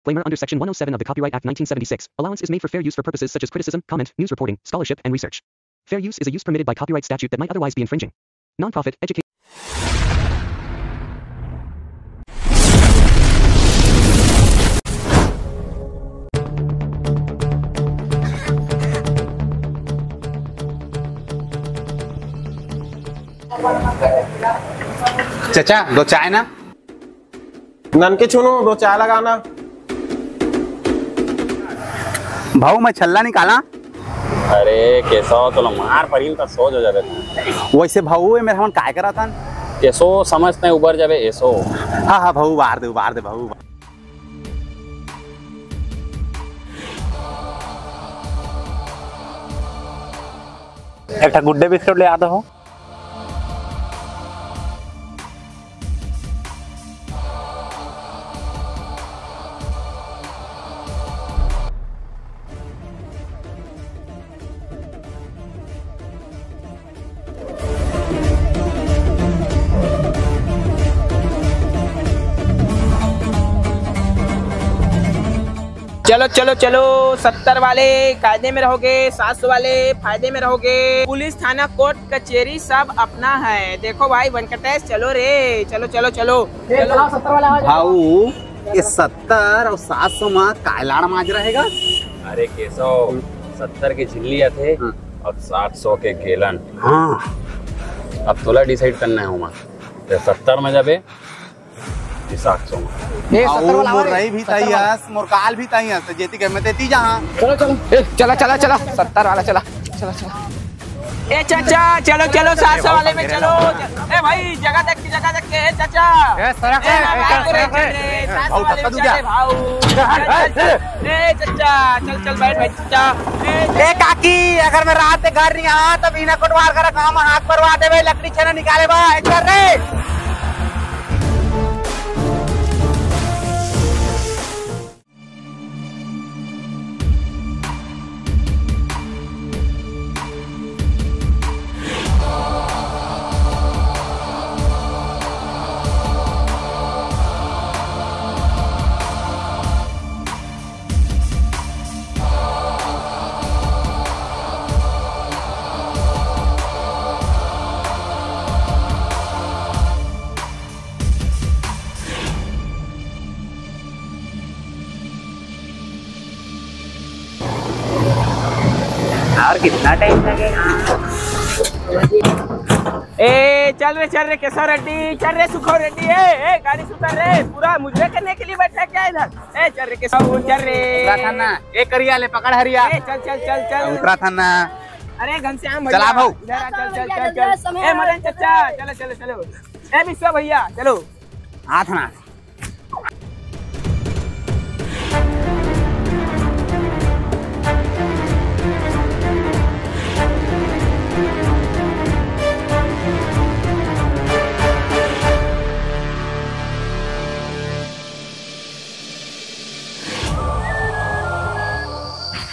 Disclaimer under Section 107 of the Copyright Act 1976. Allowance is made for fair use for purposes such as criticism, comment, news reporting, scholarship, and research. Fair use is a use permitted by copyright statute that might otherwise be infringing. Nonprofit, education. चाचा दो चाय ना none के चुनो दो चाय लगाना। भाऊ मैं छल्ला निकाला। अरे कैसा हो तो मार पड़ी तो सोच हो जावे। वैसे भाऊ मेरे हम काय करा था ऐसो समझते उबर जावे ऐसो। हाँ हाँ भाऊ बाहर दे भाऊ। एक गुड्डे बिस्कुट ले आता हो। चलो चलो चलो 70 वाले कायदे में रहोगे, 700 वाले फायदे में रहोगे। पुलिस थाना कोर्ट कचहरी सब अपना है। देखो भाई वेंकटेश चलो रे, चलो चलो चलो चलो 70 वाला भाऊ ये 70 और 700 में काय लाड़ माज रहेगा। अरे कैसो 70 के झिल्लिया थे और 700 के केलन। हाँ अब तोला डिसाइड करना है हुआ 70 में जाबे 700 में। मोर रही भी तई हस मोर काल भी तई हस जेती के में देती जहां। चलो चलो चला 70 वाला चला। ए चाचा चलो 700 वाले में चलो। ए भाई जगह देख के चाचा। ए सड़क भाऊ धक्का दूं क्या? ए चाचा चल बैठ भाई चाचा। ए काकी अगर मैं रात में घर नहीं आ तो बिना कोटवार कर काम हाथ परवा दे भाई लकड़ी छना निकाले बा चल रे। और कितना टाइम लगेगा? ए चल रे केशव रेड्डी, चल रे सुखो रेड्डी। ए गाड़ी सुधार रे, पूरा मुझे करने के लिए बैठा क्या इधर? ए चल रे केशव चल रे। था ना एक करिया ले पकड़ हरिया। ए चल उतरा था ना। अरे घनश्याम भैया चला भाऊ इधर आ, चल। ए मदन चाचा चलो। ए विश्व भैया चलो। हाथ ना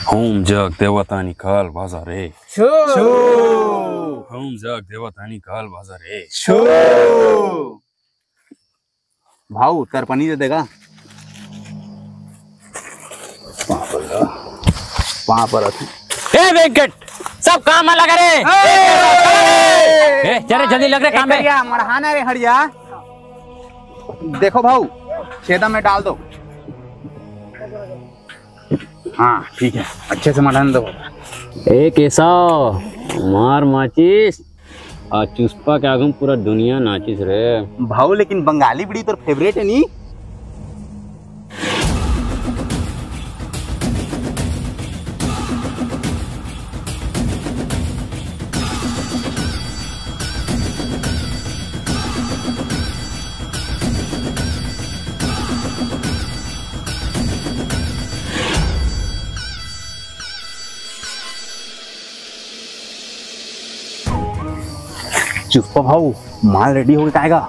होम जग देवतानी काल बाजारे। होम जग देवतानी काल बाजारे। भाऊ तरपनी दे देगा। वहाँ पर ए वेंकट सब काम लगा रे। ए चल जल्दी लग रहे काम में। मरहाना रे हरिया। देखो भाऊ छेदा में डाल दो। हाँ ठीक है अच्छे से मढ़ाने दो। ए कैसा मार माचिस आज चुस्पा के आगम पूरा दुनिया नाचिस रे। भाऊ लेकिन बंगाली बड़ी तो फेवरेट है नी। चुप्पा भाऊ माल रेडी हो गया आएगा।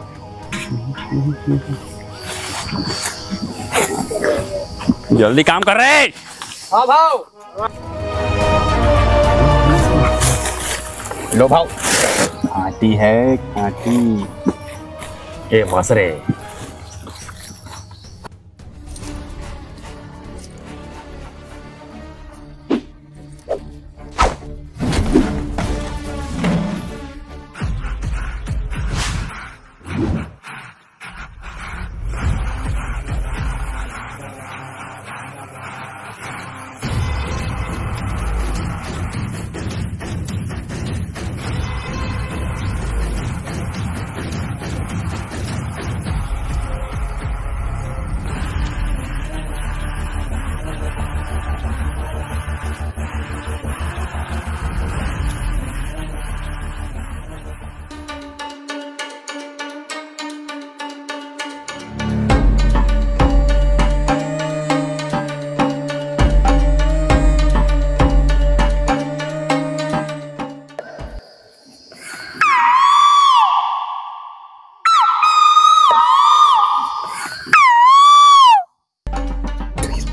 जल्दी काम कर रहे। हाँ भाऊ। लो भाऊ आटी है आटी। ए बस रे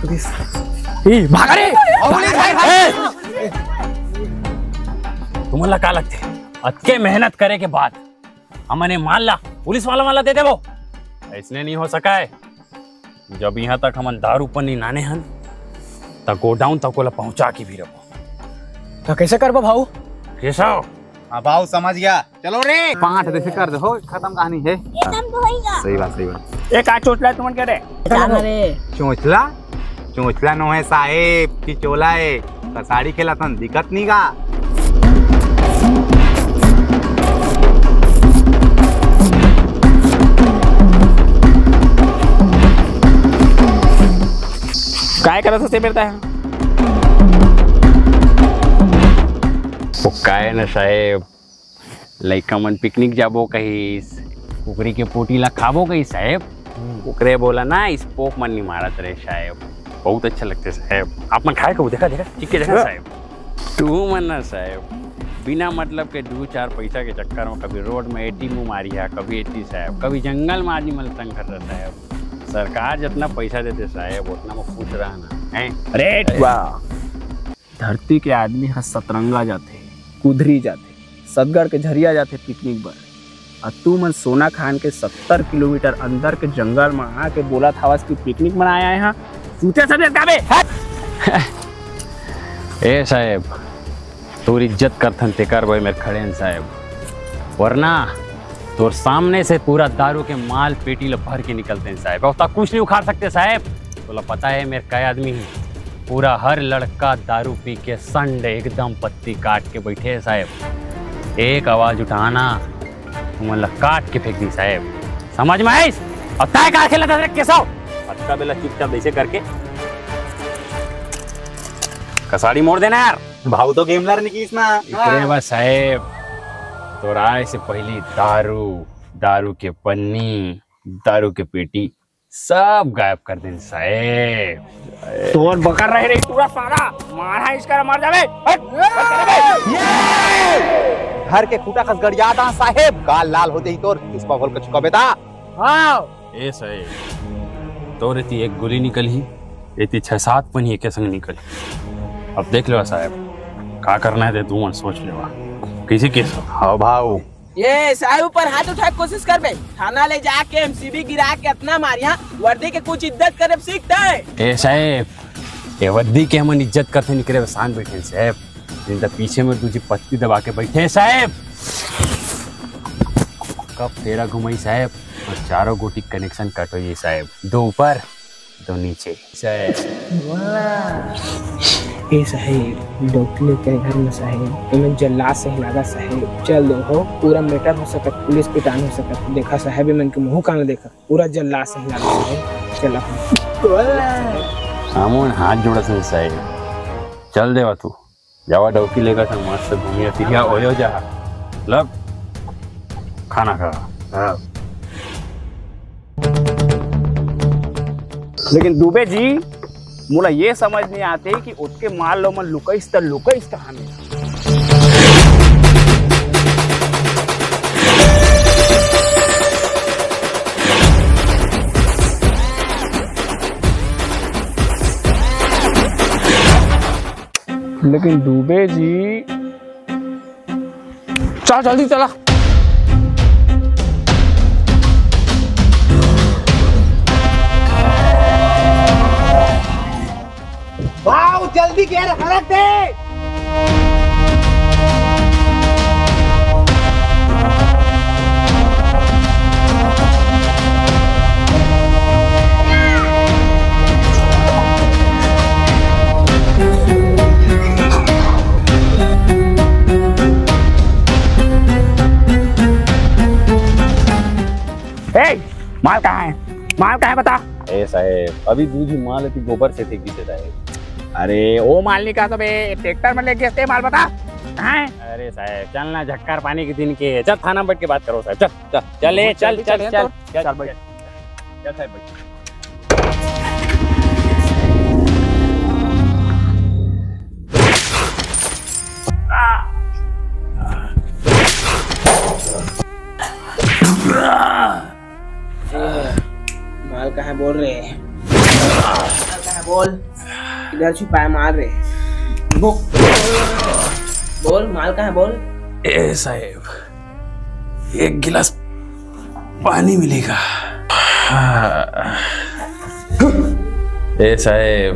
पुलिस भागा रे। तुम्हाला का लगते अतके मेहनत करे के बाद हमने मान ला पुलिस वाला दे दे वो ऐसने नहीं हो सका है। जब यहाँ तक हमन दारू पर नहीं नाने हन तक गोडाउन तक कोला पहुंचा के भी रहो। तो कैसे करबो भाऊ? कैसा हाँ भाऊ समझ गया, चलो रे। 5 से कर दो, खत्म कहानी है। एकदम तो होएगा। सही बात। एक आ चोटला तुमन करे चोचला नो है साहेब की चोला है कसाड़ी खेला तन दिक्कत नहीं का। काय करत से बेरता है वो काय न साहेब लइका मन पिकनिक जाबो कहीं कुकरी के पोटी ला खाबो कहीं साहेब। कुकरे बोला ना स्पोक मन नहीं मारत रहे साहेब। बहुत अच्छा लगते साहेब। आप मन खाए को देखा ठीक है साहेब। तू मन ना साहेब बिना मतलब के 2-4 पैसा के चक्कर में कभी रोड में एटी मुँह मारी है, कभी एटी साहेब, कभी जंगल में आदमी मन तंग कर रहा साहेब। सरकार जितना पैसा देते साहेब उतना में खुश रहना है। अरे वाह, धरती के आदमी ह सतरंगा जाते, कुधरी जाते, सदगढ़ के झरिया जाते पिकनिक पर, और तू मन सोना खान के 70 किलोमीटर अंदर के जंगल में आके बोला था की पिकनिक मनाया है। सूते सब गाबे ए साहेब तोर इज्जत करथन तेकर भाई मेरे खड़े हैं साहेब, वरना तोर सामने से पूरा दारू के माल पेटी ला भर के निकलते हैं साहेब। और कुछ नहीं उखाड़ सकते साहेब। बोला पता है मेरे कई आदमी ही पूरा हर लड़का दारू पी के संड एकदम पत्ती काट के बैठे है साहेब। एक आवाज उठाना तुम काट के फेंक दी साहेब, समझ में आई? और तय का खेला था कैसा अच्छा बेला चुपचाप ऐसे करके कसाड़ी मोड़ देना यार। भाऊ तो गेमलर निकलीस ना। इतने बस साहेब तो राय से पहली दारू के पन्नी, दारू के पेटी सब गायब कर दें साहेब। तोर बकर रह रही पूरा सारा मारा इसका मर जावे। घर के खूटा खस गड़िया था साहेब, गाल लाल होते ही तोर पुष्पा बोल के चुका बेटा। हाँ ए साहेब तो रहती एक गोली निकल ही रहती 6-7 पन्नी एक संग निकल। अब देख लो साहब क्या करना है तू मन सोच लेवा किसी केस। हाँ भाऊ ये साहब ऊपर हाथ उठा के कोशिश कर बे, थाना ले जाके एमसीबी गिरा के इतना मारिया वर्दी के कुछ इज्जत करे सीखता है। ए साहब ये वर्दी के हमन इज्जत करते निकले शान बैठे साहब, जिनका पीछे में तुझे पत्ती दबा के बैठे साहब। कब तेरा घुमाई साहब और चारों गोटी कनेक्शन कट हो ये साहब, 2 ऊपर 2 नीचे साहब। ए साहेब डॉक्टर के घर में साहेब इन्हें जल्ला से हिलागा साहेब। चल दो हो पूरा मैटर हो सकत, पुलिस पिटान हो सकत। देखा साहेब मन के मुंह कान देखा पूरा जल्ला से हिलागा साहेब। चला हमन हाथ जोड़ा से साहेब। चल देवा तू जावा डॉक्टर लेगा था मस्त घूमिया फिरिया ओयो जा लब खाना खा। हाँ लेकिन दुबे जी मुला ये समझ नहीं आते कि उसके माल लो मन लुकाइस कहाँ में। लेकिन दुबे जी चल जल्दी चला। भाऊ जल्दी गेर हरक दे। माल कहाँ है? माल कहाँ है बता। ए साहेब अभी दूधी माल थी गोबर से थी किसे साहेब। अरे वो माल नहीं का तो बे ट्रैक्टर में लेके आते माल बता कहाँ है? अरे साहब चलना झक्कार पानी के दिन के चल थाना बैठ के बात करो साहब। चल चल चले चल चल चल चल चल बैठ चल साहब बैठ। माल कहाँ बोल रहे हैं? माल कहाँ बोल? बोल, इधर छुपाया माल रे। बोल माल कहाँ है बोल। ए साहेब, एक गिलास पानी मिलेगा? ए साहेब,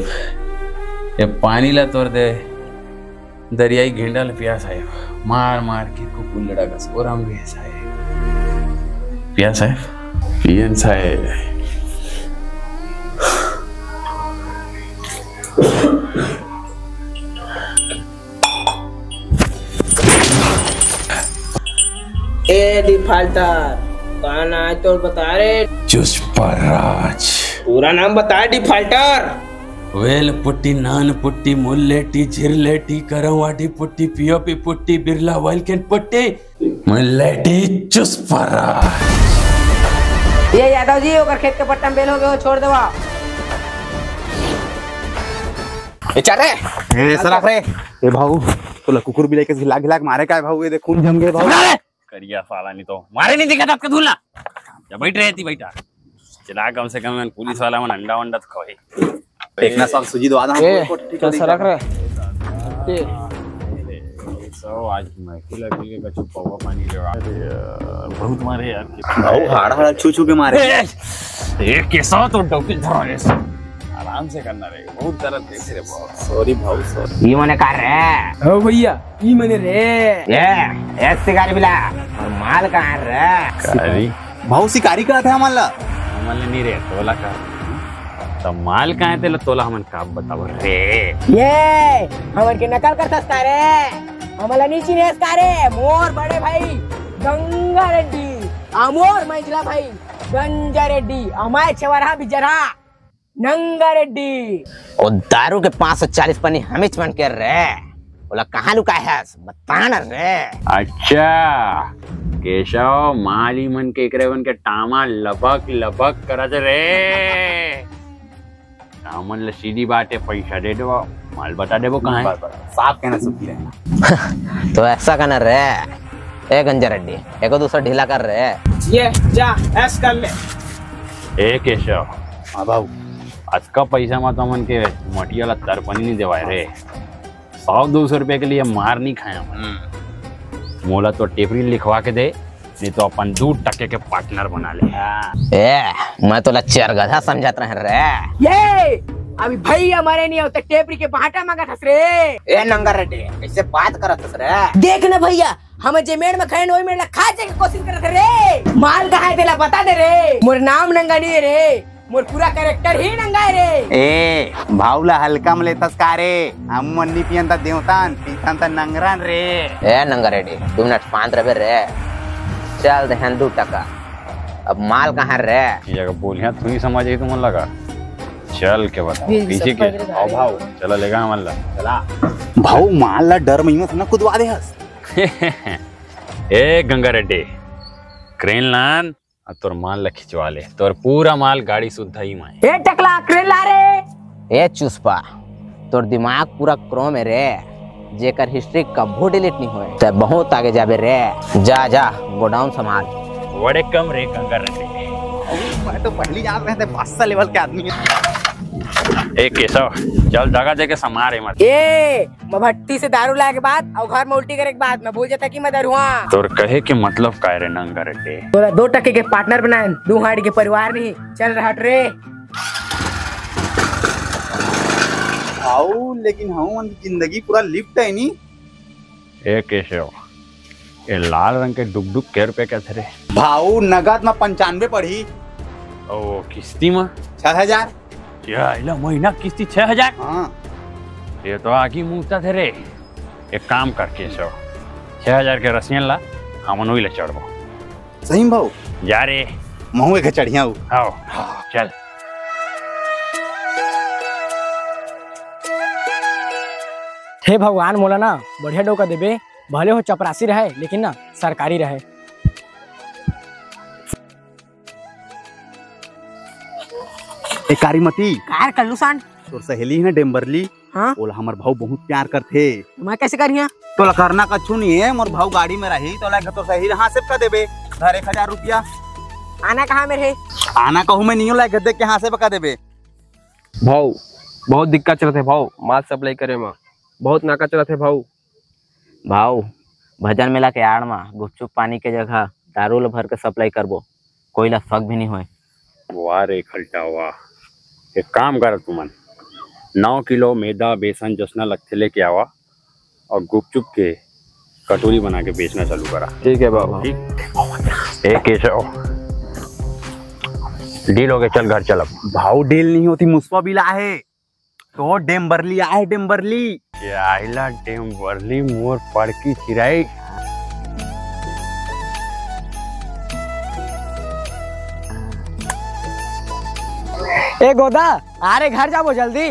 ये पानी ला तोड़ दे, दरियाई घेंडा ला पिया साहेब, मार मार के कुकुर लड़ा का सोराम भी है साहेब। पिया साहेब, पियन साहेब। ए डिफाल्टर, कहाँ ना है तो बता रे। चुस्पराज। पूरा नाम बता डिफाल्टर। वेल पुट्टी, नान पुट्टी, मुल्लेटी, झिरलेटी, करवाटी पुट्टी, पीओपी पुट्टी, बिरला वाइल्केन पुट्टी, मुल्लेटी चुस्पराज। ये यादव जी होकर खेत के पट्टा में बेल हो गए हो, छोड़ दो। चल रे, ए सराफ रे। ए भाऊ, तो कुकुर भी लेके घिला घिला के मारे का है भाऊ, ये देख खून जम गए भाऊ। करिया साला, नहीं तो मारे नहीं दिखा था आपका धुलना। जब बैठ रही थी बैठा, चला कम से कम मैं पुलिस वाला मन अंडा वंडा तो खाए। देखना सब सुजी दवा चल सरक रे। सो आज महफिल लगी के कछु पौवा पानी लेवा बहुत मारे यार। भाऊ हाड़ हाड़ छू छू के मारे। एक के साथ तो डोकी धरा रे, आराम से करना रे, बहुत दर्द दे रे भाऊ। सॉरी भाऊ, सॉरी। ये मने कर रे। ओ भैया, ये मने रे। ये शिकारी बिला, और माल कहाँ रे? शिकारी भाऊ शिकारी का था हमारा। हमारे नहीं रे, तोला का तो माल कहाँ है? तोला हमन का बताओ रे। ये हमन के नकल करता रे, हमला नीचे ने रे। मोर बड़े भाई गंगा रेड्डी, अमोर मंझला भाई गंजा रेड्डी, अमाय छवरा बिजरा नंगा रेड्डी। और दारू के 540 पन्नी हमें चमन कर रे, बोला कहाँ लुका है बताना रे। अच्छा केशव, माली मन के एकरे बन के टामा लबक लबक करत रे। टामन ल सीधी बात है, पैसा दे दो, माल बता देबो कहाँ है। साफ कहना सुखी रहे। तो ऐसा करना रे, ए गंजा रेड्डी, एको दूसरा ढीला कर रे। ये जा ऐस कर ले। ए केशव, हाँ भाऊ, आज का पैसा मत मन के मटिया ला तरपनी नहीं देवाए रे। 100-200 रुपए के लिए मार नहीं खाया मोला तो टेपरी लिखवा के दे, नहीं तो अपन 2 टके के पार्टनर बना ले। ए मैं तो लच्चर गधा समझत रहे रे। ये अभी भाई हमारे नहीं होते, टेपरी के बाटा मांगा था रे। ए नंगा रेड्डी, कैसे बात करत रे? देख ना भैया, हम जे मेड़ में खड़े वही मेड़ खा जाए की कोशिश करत रे। माल कहाँ है तेला बता दे रे। मोर नाम नंगा नहीं है रे, मोर पूरा कैरेक्टर ही नंगा है रे। ए भाऊला हल्का में लेतस का रे, हम मन्नी पियन ता देवतान पीतन ता नंगरान रे। ए नंगा रेड्डी, 2 मिनट शांत रहे रे। चल दहन 2 टका। अब माल कहाँ रे? ये जगह बोलिया तू ही समझ आई तुम लगा। चल के बता पीछे के आओ भाऊ, चला लेगा हमारे ला चला। भाऊ माल ला डर में मत ना कुदवा दे हस। ए गंगा रेड्डी, क्रेन लान और तोर माल ला खिंचवा ले, तोर पूरा माल गाड़ी सुद्धा ही माए। ए टकला क्रेन ला रे। ए चुस्पा, तोर दिमाग पूरा क्रोम है रे, जेकर हिस्ट्री कबो डिलीट नहीं हुए। ते बहुत आगे जाबे रे। जा जा गोडाउन संभाल। बड़े कम रे गंगा रेड्डी। मैं तो पहली जान रहे थे 500 लेवल के आदमी है। ए केशव, चल जगह जगह समारे मत। ए मैं भट्टी से दारू लाए के बाद और घर में उल्टी करे के बाद मैं भूल जाता कि मैं दरुआ। तोर कहे के मतलब का रे नंगा रेड्डी? तोरा 2 टके के पार्टनर बनाए, 2 हाड़ी के परिवार नहीं। चल रहा रे। भाऊ लेकिन हम जिंदगी पूरा लिफ्ट है नी। ए केशव, ये लाल रंग के डुक के रुपए क्या थे रे? भाऊ नगद में 95 पड़ी। ओ किस्ती में 6000। या महीना किस्ती 6000। हाँ ये तो आगे मुँहता थे रे। एक काम कर केशव, 6000 के रसियन ला, हम वही ले चढ़बो। सही में भाऊ? जा रे, महू के चढ़िया हूँ। आओ चल। हे भगवान, मोला ना बढ़िया डोका देबे, भले हो चपरासी रहे लेकिन ना सरकारी रहे। ए कारीमती, कार कर लू सान। तोर सहेली है डेम्बरली। हाँ? बोला हमार भाऊ बहुत प्यार करथे। मैं कैसे करिया? तो करना कछु नहीं है, मोर भाऊ गाड़ी में रही तो लाइक तो सही हां से का देबे धर 1000 रुपया। आना कहाँ मेरे? आना कहूँ मैं नहीं लाइक दे के हां से बका देबे। भाऊ बहुत दिक्कत चलत है भाव माल सप्लाई करे में बहुत नाका चलत है भाव। भाव भजन मेला के आड़ में गुपचुप पानी के जगह दारू भर के सप्लाई करबो, कोई ला शक भी नहीं होए। वाह रे खलटा वाह। एक काम कर तुमन 9 किलो मैदा बेसन जसना लगते लेके आवा और गुपचुप के कटोरी बना के बेचना चालू करा। ठीक है बाबा। ठीक। एक केशव डील हो गया, चल घर चल। अब भाव डील नहीं होती, मुस्वा बिला है तो डेम्बरली आए डेम्बरली। आइला डेम्बरली मोर पड़की चिराई। ए गोदा अरे घर जाबो जल्दी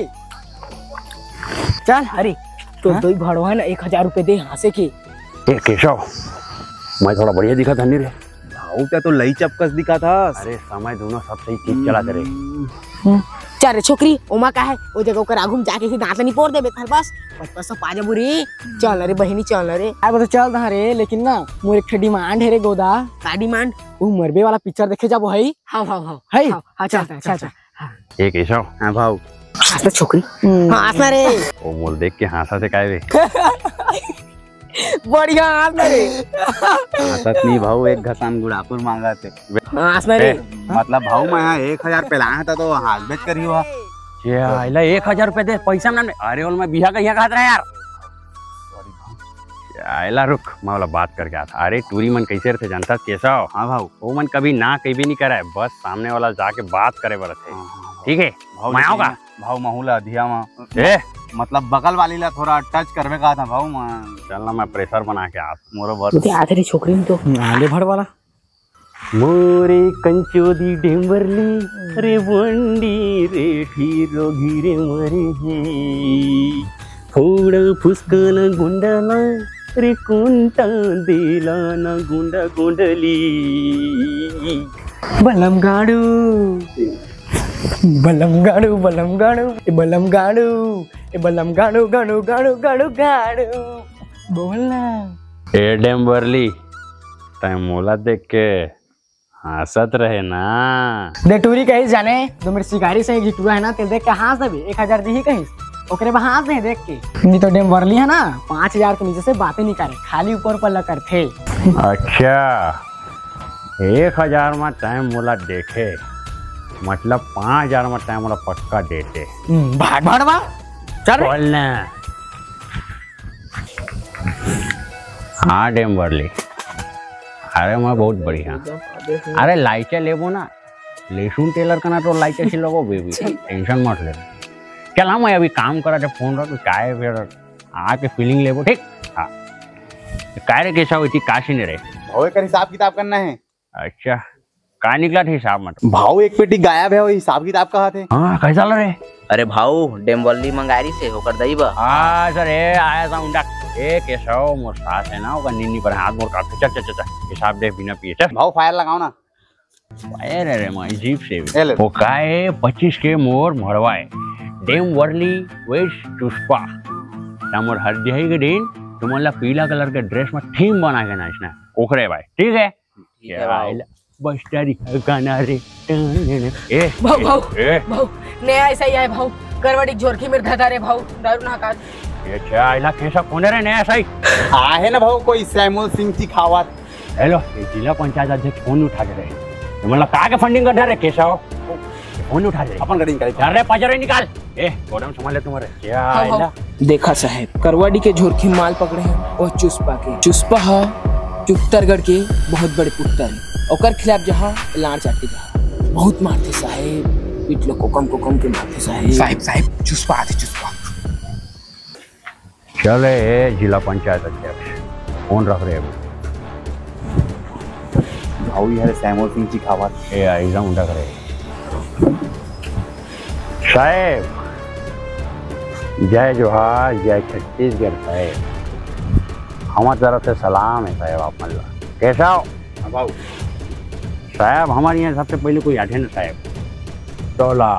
चल। अरे तो दो भाड़ो है ना 1000 रुपए दे हासे के। ए केशव मैं थोड़ा बढ़िया दिखा था नहीं रे? भाव क्या तो लई चपकस दिखा था। अरे समय दोनों सब सही चीज चला करे। चल रे छोकरी ओमा का है ओ जगह ओकर आगू में जाके दांत नहीं पोड़ देबे थार बस बस पाजा बुरी। चल रे बहिनी चल रे। अरे तो चल दा रे, लेकिन ना मोर एक डिमांड है रे गोदा। का डिमांड? वो मरबे वाला पिक्चर देखे जाबो है। हां हां हां है अच्छा अच्छा अच्छा। ए केशव। हाँ भाव। हंसना छोकरी। हां हंसना रे। ओ मोल देख के हंसा से काहे रे? बढ़िया हंसना रे। हंसत नहीं भाव, एक घसान गुड़ापुर मांगा थे। हंसना रे। मतलब भाव मैं 1000 पे लाया था तो हाथ बेच कर ही हुआ। आइला 1000 रुपए दे पैसा ना। अरे ओल मैं बिहा कहिया कहत रहा यार। आइला रुक मैं वाला बात करके आता। अरे टूरी मन कैसे रहते जानता केशव? हाँ भाव। वो मन कभी ना कहीं भी नहीं करे, बस सामने वाला जाके बात करे बरत है। ठीक है मैं आऊंगा। भाव महूला अधिया में ए मतलब बगल वाली ला थोड़ा टच करवे कहा था भाव मैं। चलना मैं प्रेशर बना के आता। मोरो बस ते आधे छोकरी में तो आले भड़ वाला मोरे कंचोदी डेम्बरली रे बंडी रे ठीरो घिरे मरे हे फोड़ा फुसकन गुंडला रे कुंटा देला ना गुंडा गुंडली। बलम गाड़ू बलम गाड़ू बलम गाड़ू बलम गाड़ू बलम गाड़ू गाड़ू गाड़ू गाड़ू गाड़ू बोलना। ए डेम्बरली टाइम मोला देख के हंसत रहे ना। दे टूरी कहीं जाने तो मेरे शिकारी से गिटुआ है ना ते देख के हंस देबे 1000 दी कहीं ओकरे बा हंस दे देख के। नहीं तो डेम्बरली है ना 5000 के नीचे से बातें नहीं करे, खाली ऊपर ऊपर लग करते। अच्छा 1000 में टाइम मोला देखे मतलब 5000 में टाइम मोला पक्का देते। भाग भाड़वा चल बोलना। हाँ डेम्बरली अरे मैं बहुत बढ़िया। अरे लाइचा लेबो ना, लेसुन टेलर का ना तो लाइचा से लगो बेबी, टेंशन मत ले। चल मैं अभी काम करा जब फोन रख काय फिर आके फीलिंग लेबो। ठीक हाँ काय रे कैसा हुई थी काशी ने रे? भाव का हिसाब किताब करना है। अच्छा का निकला था हिसाब मत? भाव एक पेटी गायब है, वो हिसाब किताब कहा थे। हाँ कैसा लग रहे? अरे भाव डेम्बरली मंगारी से होकर दईबा। हाँ सर ए आया था उंडा ए केशव मोर सास है ना ओका नीनी पर हाथ मोर काट चल चल चल हिसाब दे बिना पिए चल। भाव फायर लगाओ ना। फायर रे मैं जीप से वो काए 25 के मोर मरवाए डेम्बरली वेस्ट चुस्पा तमोर हर दिहाई के दिन तुम्हारा पीला कलर के ड्रेस में थीम बना के नाचना ओकरे भाई। ठीक है बस तारी गाना रे ए भाव भाव भाव नया ऐसा ही है भाव करवड़ी झोरखी में धधा रे भाव दारू ना का। ये चाइला कैसा कौन है रे नया सही? आहे ना भाव कोई सैमुअल सिंह सिखावत। हेलो ये जिला पंचायत अध्यक्ष फोन उठा के रहे मतलब कहा के फंडिंग कर रहे केशव फोन उठा रहे अपन गडिंग करे अरे पजरे निकाल ए गोदाम संभाल ले तुम्हारे चाइला। देखा साहब करवाड़ी के झोरखी माल पकड़े हैं और चुस्पा के चुस्पा है चुत्तरगढ़ के बहुत बड़े पुत्र ओकर खिलाफ जहाँ लाड़ चाटे जहाँ बहुत मारते साहेब पीट लो कोकम के मारते साहेब साहेब चुस्पा आते चुस्पा। चले जिला पंचायत अध्यक्ष कौन रख रहे हैं? भाव यार सैमुअल सिंह सिखावत ए आइजा उंडा करे साहेब जय जोहार जय छत्तीसगढ़ साहेब हमारी तरफ से सलाम है साहेब आप मल्ला कैसा हो? भाव साहब हमारे यहाँ सबसे पहले कोई आठे ना साहब तोला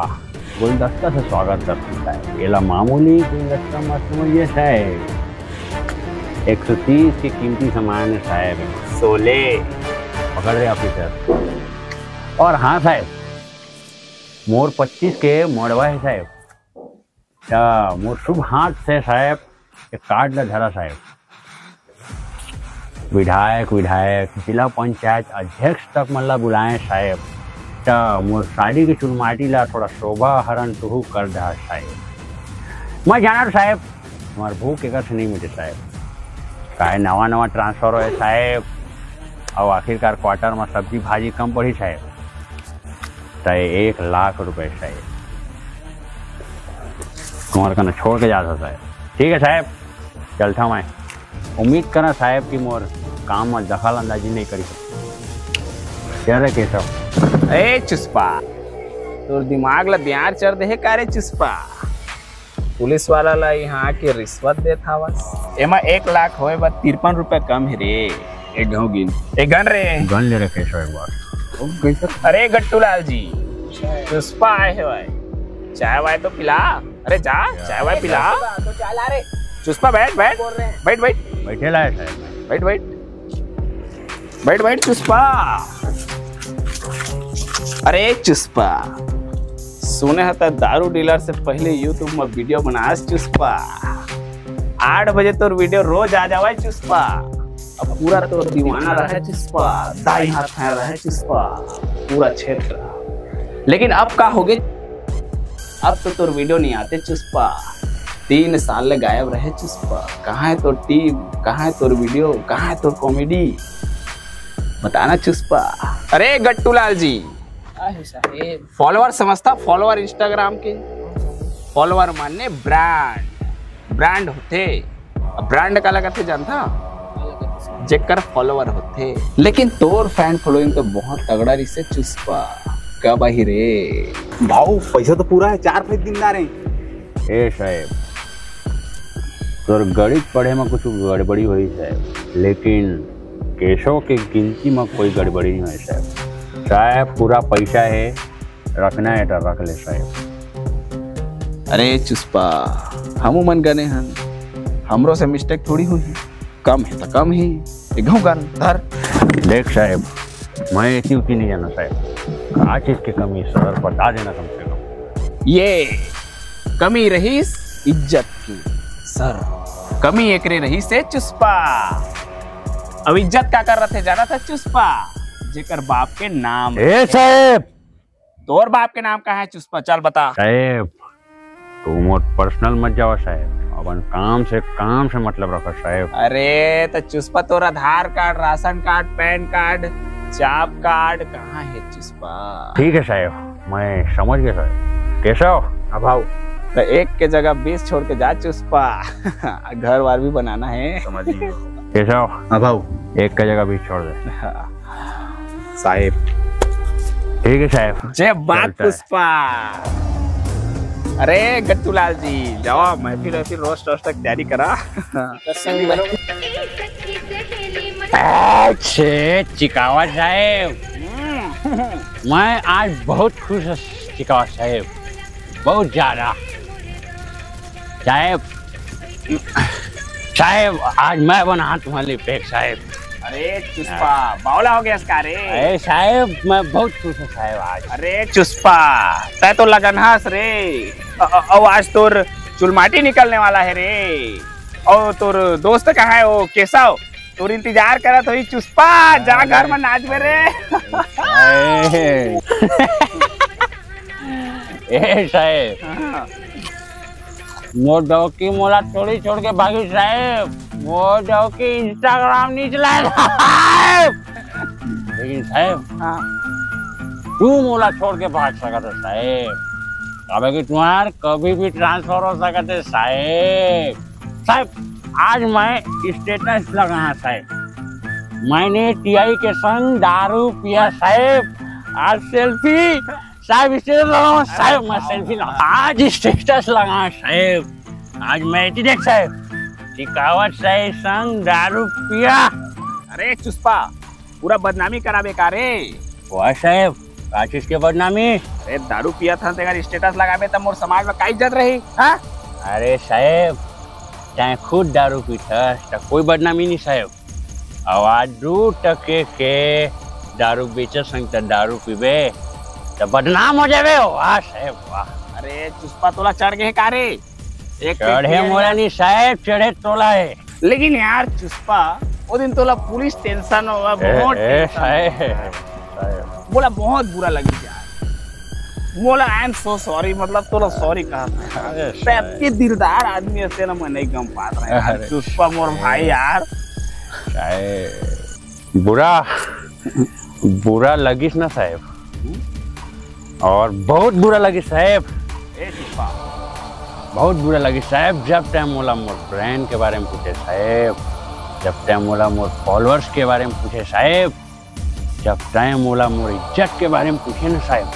गुलदस्ता से स्वागत करता है। येला मामूली गुलदस्ता मत समझिए साहब 130 के कीमती सामान है साहब 16 पकड़ रहे ऑफिसर। और हाँ साहब मोर 25 के मोड़वा है साहब मोर शुभ हाथ से साहेब एक कार्ड ला धरा साहेब, विधायक जिला पंचायत अध्यक्ष तक मन ला बुलाए साहेब, मोर शादी की चुनमाटी ला थोड़ा शोभा हरण तुहू कर दा साहेब। मैं जाना साहेब हमार भूख एक नहीं मिटे साहेब, काहे नवा ट्रांसफर होए साहेब, और आखिरकार क्वार्टर में सब्जी भाजी कम पड़ी साहेब, तो 1 लाख रुपए साहेब हमारे कना छोड़ के जाता साहेब। ठीक है साहेब, चलता मैं। उम्मीद करा साहेब कि मोर काम में दखल अंदाजी नहीं करी क्या रे केशव। ए चुस्पा, तोर दिमाग ला बिहार चढ़ दे का रे चुस्पा। पुलिस वाला ला यहाँ के रिश्वत देत हवस, एमा 1 लाख होए बा 53 रुपए कम है रे। एक घाव गिन, एक गन रे, गन ले रे केशव एक बार। अरे गट्टू लाल जी, चुस्पा आए है भाई, चाय वाय तो पिला। अरे जा चाय वाय पिला तो चला रे। चुस्पा बैठ बैठे लाए साहेब, बैठ चुस्पा। अरे चुस्पा, सुने हता दारू डीलर से पहले यूट्यूब में वीडियो बनास चुस्पा। 8 बजे तोर वीडियो रोज आ जावा चुस्पा। अब पूरा तोर दीवाना रहे चुस्पा, दाई हाथ में रहे चुस्पा पूरा क्षेत्र। लेकिन अब का हो गए, अब तो तोर वीडियो नहीं आते चुस्पा। 3 साल ले गायब रहे चुस्पा। कहाँ है तोर टीम, कहाँ है तोर वीडियो, कहाँ है तोर कॉमेडी, बताना चुस्पा। अरे गट्टू लाल जी, फॉलोअर समझता, फॉलोअर इंस्टाग्राम के फॉलोअर माने ब्रांड होते। ब्रांड का लगते जानता, जेकर फॉलोअर होते। लेकिन तोर फैन फॉलोइंग तो बहुत तगड़ा रही से चुस्पा। कब आई रे भाऊ, पैसा तो पूरा है, 4-5 दिन ना रहे। ए साहेब तोर गणित पढ़े में कुछ गड़बड़ी हुई साहेब, लेकिन केशव के गिनती में कोई गड़बड़ी नहीं हुई साहेब। साहेब पूरा पैसा है, रखना है तो रख ले साहेब। अरे चुस्पा, हम मन गने हन, हमरो से मिस्टेक थोड़ी हुई, कम है तो कम ही। घाव गन धर। देख साहेब, मैं इतनी उतनी नहीं जाना साहेब, क्या चीज की कमी सर बता देना कम से कम। ये कमी रही इज्जत की सर, कमी एकरे रही से चुस्पा। अब इज्जत क्या कर रहे थे जाना था चुस्पा, जेकर बाप के नाम। ए साहेब, तोर बाप के नाम कहाँ है चुस्पा, चल बता। साहेब तू मोर पर्सनल मत जाओ साहेब, अपन काम से मतलब रखो साहेब। अरे तो चुस्पा तोर Aadhaar card, ration card, PAN card, job card कहाँ है चुस्पा। ठीक है साहब, मैं समझ गया साहब। केशव अब आओ, तो 1 के जगह 20 छोड़ के जा चुस्पा। घर वार भी बनाना है, समझ लीजिए। केशव अब आओ, 1 का जगह 20 छोड़ दे साहेब। ठीक है साहब, जय बात पुष्पा। अरे गट्टू लाल जी, जाओ महफिल रोस्ट तक तैयारी करा। चिकावत साहेब, मैं आज बहुत खुश हूँ चिकावत साहेब, बहुत ज्यादा। साहेब आज मैं बना तुम्हारे पेट साहेब। अरे चुस्पा, बावला हो गया इसका रे। अरे साहेब मैं बहुत खुश हूँ साहेब आज। अरे चुस्पा, तै तो लगनहास रे, और आज तोर चुलमाटी निकलने वाला है रे। और तोर दोस्त कहाँ है वो केशव, तोर इंतजार करत होई चुस्पा, जा घर में नाच में रे। ए साहेब, मोर डौकी मोला छोड़ के भागी साहेब, मोर डौकी इंस्टाग्राम नहीं चलाए साहेब। लेकिन साहेब तू मोला छोड़ के भाग सकत है साहेब, अब कि तुम्हार कभी भी ट्रांसफर हो सकते है साहेब। साहेब आज मैं स्टेटस लगा साहेब, मैंने टीआई के संग दारू पिया साहेब। आज सेल्फी साहब, स्टेटस लगाओ साहब, मैं सेल्फी लगा आज स्टेटस लगा साहब। आज मैं देख साहब, चिकावत साहब संग दारू पिया। अरे चुस्पा, पूरा बदनामी कराबे का रे। वाह साहब, का चीज के बदनामी? अरे दारू पिया था तेरा स्टेटस लगाबे तब मोर समाज में का इज्जत रही। हाँ अरे साहब, चाहे खुद दारू पीता तो कोई बदनामी नहीं साहब। आवाज 2 टके के दारू बेचे संग दारू पीबे तो बदनाम हो जावे। वाह साहब वाह। अरे चुस्पा, तोला चढ़ गए का रे? चढ़े मोला नहीं साहब, चढ़े तोला है। लेकिन यार चुस्पा वो दिन तोला पुलिस टेंशन होगा, बहुत बोला बहुत बुरा लगी यार। बोला आई एम सो सॉरी, मतलब तोला सॉरी कहा सबके दिलदार आदमी ऐसे ना मैं नहीं गम पात रहा यार। चुस्पा मोर भाई यार, बुरा लगिस ना साहब, और बहुत बुरा लगी साहब, बहुत बुरा लगी साहब। जब टाइम मोला मोर ब्रांड के बारे में पूछे साहब, जब टाइम मोला मोर फॉलोअर्स के बारे में पूछे साहब, जब टाइम मोला मोर इज्जत के बारे में पूछे ना साहब,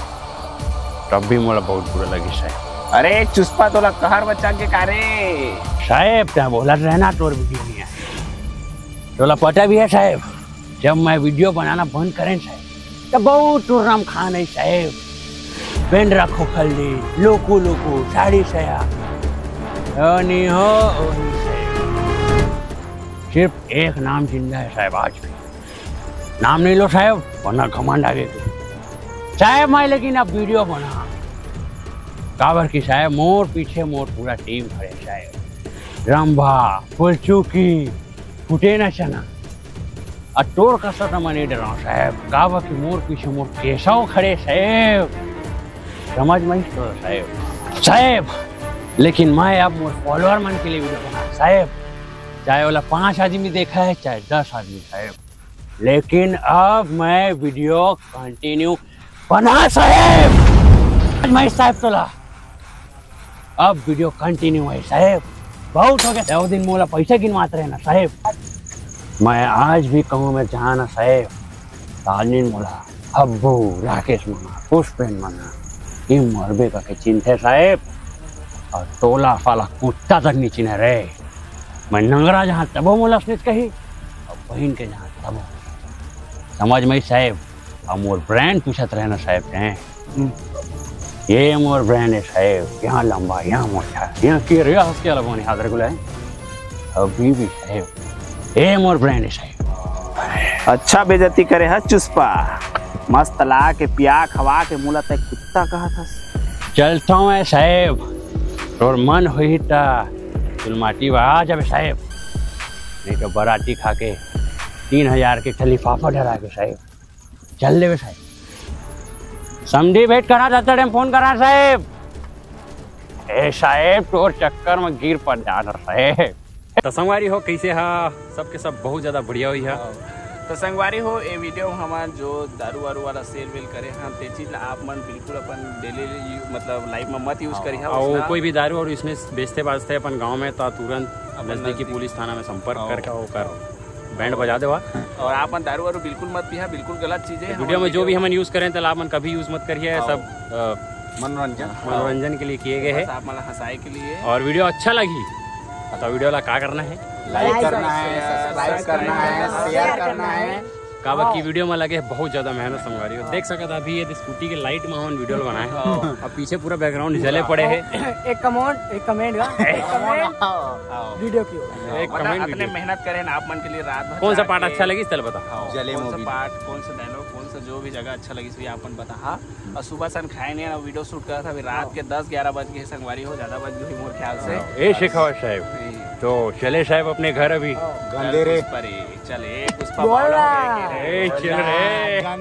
तब भी मोला बहुत बुरा लगी साहब। अरे चुस्पा तोला कहर बच्चा के कारे साहब, क्या बोला रहना तोर वीडियो नहीं है, तोला पता भी है साहब। जब मैं वीडियो बनाना बंद करें साहब, तो बहुत टूर्नाम खान है साहब, पेंड रखो खल्ली, लोको लोको साड़ी सया नहीं हो सिर्फ एक नाम जिंदा है साहब, आज भी नाम नहीं लो साहब, वरना घमंड आगे साहब। मैं लेकिन अब वीडियो बना काबर की साहब, मोर पीछे मोर पूरा टीम खड़े साहब, रंभा फुलचुकी फुटे न चना अटोर का सर मैं नहीं डरा साहब, काबर की मोर पीछे मोर केशव खड़े साहब, समझ में तो साहब। लेकिन मैं अब मोर फॉलोअर मन के लिए वीडियो बना साहब, चाहे वाला 5 आदमी देखा है चाहे 10 आदमी साहब, लेकिन अब मैं वीडियो कंटिन्यू बना साहब। मैं साहब तोला अब वीडियो कंटिन्यू है साहब, बहुत हो गया। 2 दिन मोला पैसा गिनवाते रहे ना साहब, मैं आज भी कहूँ मैं जहाँ ना साहब, तालिन मोला अब्बू राकेश मना पुष्पेन मना ये मरबे का के चिन्ह साहेब, और टोला फाला कुत्ता तक नहीं चिन्ह रे। मैं नंगरा जहाँ तबो मोला स्नित कही, और बहन के जहाँ तबो, समझ में साहेब। और मोर ब्रांड पूछत रहे ना साहेब हैं, ये मोर ब्रांड है साहेब, यहाँ लंबा यहाँ मोटा यहाँ की रे हंस के लगवानी हाथ रखो है अभी भी साहेब, ये मोर ब्रांड है साहेब। अच्छा बेइज्जती करे है चुस्पा, मस्त ला के पिया खवा के मुला तक कुत्ता कहा था। चलता हूँ मैं साहेब, और मन हुई था चुलमाटी आ जाए साहेब, नहीं तो बराती खा के 3000 के खाली फाफा डरा के साहेब चल ले साहेब। समझी वेट करा जाता टाइम फोन करा साहेब, ए साहेब तोर चक्कर में गिर पड़ जा साहेब। तो संगवारी हो कैसे हा, सबके सब बहुत ज्यादा बढ़िया हुई है। तो संगवारी हो ये वीडियो हमार जो दारू वारू वाला सेल वेल करे हैं ते चीज आप मन बिल्कुल अपन डेली मतलब लाइफ में मत यूज करी है। और कोई भी दारू और इसमें बेचते बाजते अपन गांव में तो तुरंत नजदीकी पुलिस थाना में संपर्क करके होकर बैंड बजा देवा। और आप मन दारू वारू बिल्कुल मत पिया, बिल्कुल गलत चीज है। वीडियो में जो भी हम यूज करें तो आप मन कभी यूज मत करिए, सब मनोरंजन के लिए किए गए हैं, आप मन हंसाए के लिए। और वीडियो अच्छा लगी तो वीडियो ला क्या करना है, लाइक करना है, सब्सक्राइब करना है, शेयर करना है। काबा की वीडियो में लगे बहुत ज्यादा मेहनत संगवारी हो, देख सकता अभी ये स्कूटी के लाइट में हम वीडियो बनाए और पीछे पूरा बैकग्राउंड जले पड़े हैं। एक कमेंट वीडियो की एक कमेंट अपने मेहनत करें आप मन के लिए रात भर। कौन सा पार्ट अच्छा लगी चल बता, जले कौन सा पार्ट, कौन सा डायलॉग, कौन सा जो भी जगह अच्छा लगी इसलिए अपन बता। हाँ और सुबह सन खाए नहीं वीडियो शूट करा था, अभी रात के 10-11 बज गए संगवारी हो, ज्यादा बज गई मोर ख्याल से। ए शेखावत साहब तो चले साहब अपने घर अभी चले पुष्पा चल रे।